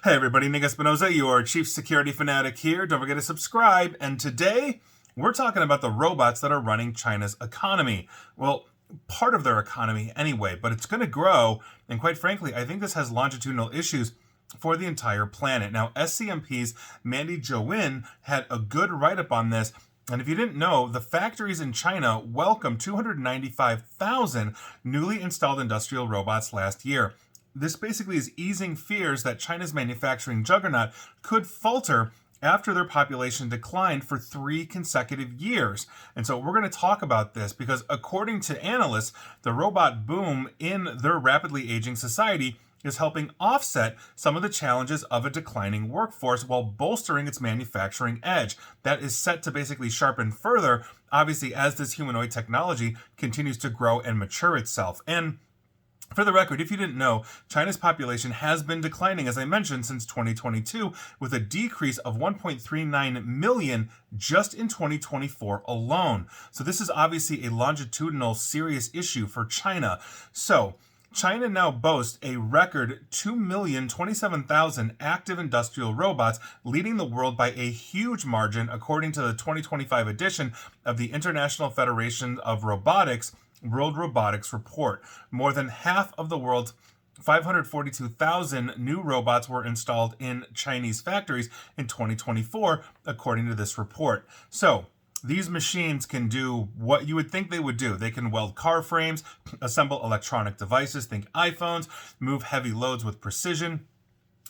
Hey everybody, Nick Espinoza, your chief security fanatic here. Don't forget to subscribe. And today, we're talking about the robots that are running China's economy. Well, part of their economy anyway, but it's going to grow. And quite frankly, I think this has longitudinal issues for the entire planet. Now, SCMP's Mandy Zhou had a good write-up on this. And if you didn't know, the factories in China welcomed 295,000 newly installed industrial robots last year. This basically is easing fears that China's manufacturing juggernaut could falter after their population declined for 3 consecutive years. And so we're going to talk about this because according to analysts, the robot boom in their rapidly aging society is helping offset some of the challenges of a declining workforce while bolstering its manufacturing edge. That is set to basically sharpen further, obviously, as this humanoid technology continues to grow and mature itself. And for the record, if you didn't know, China's population has been declining, as I mentioned, since 2022, with a decrease of 1.39 million just in 2024 alone. So this is obviously a longitudinal, serious issue for China. So China now boasts a record 2,027,000 active industrial robots, leading the world by a huge margin, according to the 2025 edition of the International Federation of Robotics World Robotics Report. More than half of the world's 542,000 new robots were installed in Chinese factories in 2024, according to this report. So, these machines can do what you would think they would do. They can weld car frames, assemble electronic devices, think iPhones, move heavy loads with precision.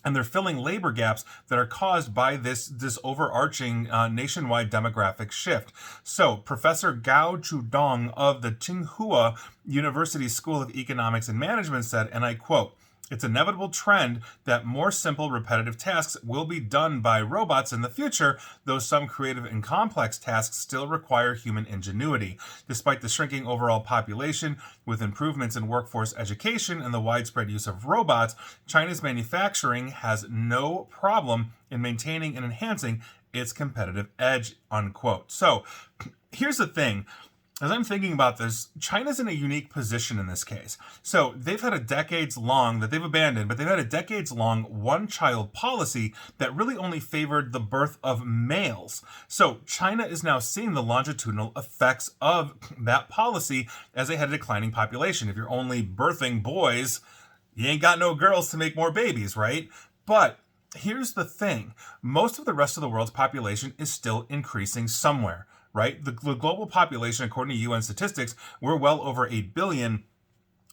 And they're filling labor gaps that are caused by this overarching nationwide demographic shift. So, Professor Gao Zhudong of the Tsinghua University School of Economics and Management said, and I quote, "It's an inevitable trend that more simple, repetitive tasks will be done by robots in the future, though some creative and complex tasks still require human ingenuity. Despite the shrinking overall population, with improvements in workforce education and the widespread use of robots, China's manufacturing has no problem in maintaining and enhancing its competitive edge," unquote. So, here's the thing. As I'm thinking about this, China's in a unique position in this case. So they've had a decades-long, that they've abandoned, but they've had a decades-long one-child policy that really only favored the birth of males. So China is now seeing the longitudinal effects of that policy as they had a declining population. If you're only birthing boys, you ain't got no girls to make more babies, right? But here's the thing. Most of the rest of the world's population is still increasing somewhere. Right? The global population, according to UN statistics, we're well over 8 billion.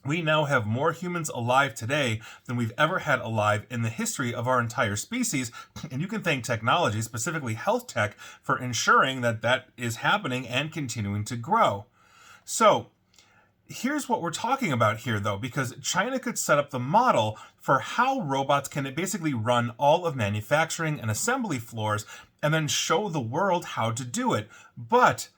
We now have more humans alive today than we've ever had alive in the history of our entire species. And you can thank technology, specifically health tech, for ensuring that that is happening and continuing to grow. So, here's what we're talking about here, though, because China could set up the model for how robots can basically run all of manufacturing and assembly floors and then show the world how to do it. But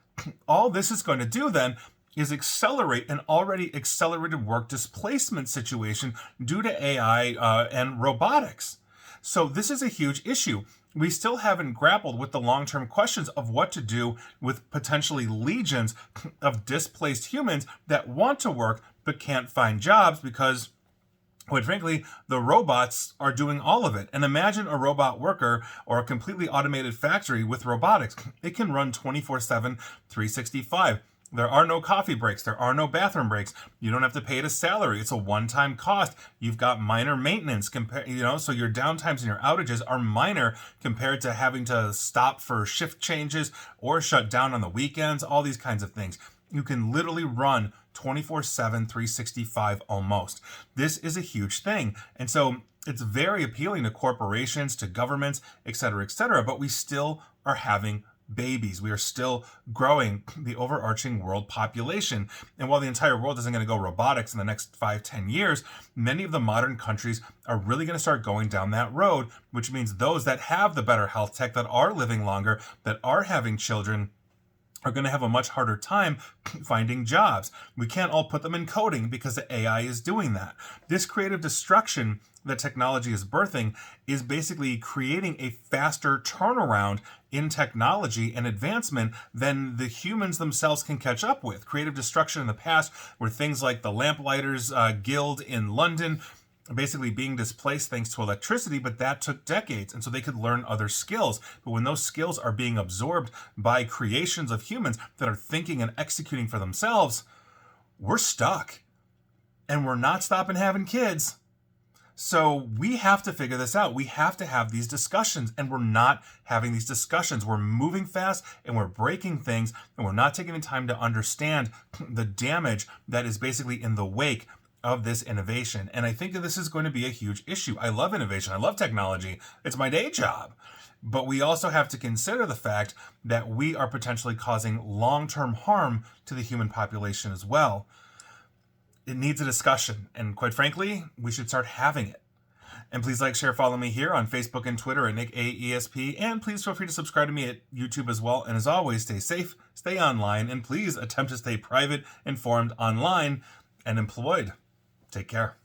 all this is going to do then is accelerate an already accelerated work displacement situation due to AI and robotics. So this is a huge issue. We still haven't grappled with the long-term questions of what to do with potentially legions of displaced humans that want to work but can't find jobs because, quite frankly, the robots are doing all of it. And imagine a robot worker or a completely automated factory with robotics. It can run 24/7, 365. There are no coffee breaks. There are no bathroom breaks. You don't have to pay it a salary. It's a one-time cost. You've got minor maintenance, so your downtimes and your outages are minor compared to having to stop for shift changes or shut down on the weekends, all these kinds of things. You can literally run 24/7, 365 almost. This is a huge thing. And so it's very appealing to corporations, to governments, et cetera, but we still are having babies. We are still growing the overarching world population. And while the entire world isn't going to go robotics in the next 5-10 years, many of the modern countries are really going to start going down that road, which means those that have the better health tech, that are living longer, that are having children, are going to have a much harder time finding jobs. We can't all put them in coding because the AI is doing that. This creative destruction that technology is birthing is basically creating a faster turnaround in technology and advancement than the humans themselves can catch up with. Creative destruction in the past were things like the Lamplighters Guild in London, basically being displaced thanks to electricity, but that took decades. And so they could learn other skills. But when those skills are being absorbed by creations of humans that are thinking and executing for themselves, we're stuck. And we're not stopping having kids. So we have to figure this out. We have to have these discussions, and we're not having these discussions. We're moving fast and we're breaking things, and we're not taking the time to understand the damage that is basically in the wake of this innovation. And I think that this is going to be a huge issue. I love innovation. I love technology. It's my day job. But we also have to consider the fact that we are potentially causing long-term harm to the human population as well. It needs a discussion, and quite frankly, we should start having it. And please like, share, follow me here on Facebook and Twitter at NickAESP, and please feel free to subscribe to me at YouTube as well. And as always, stay safe, stay online, and please attempt to stay private, informed, online, and employed. Take care.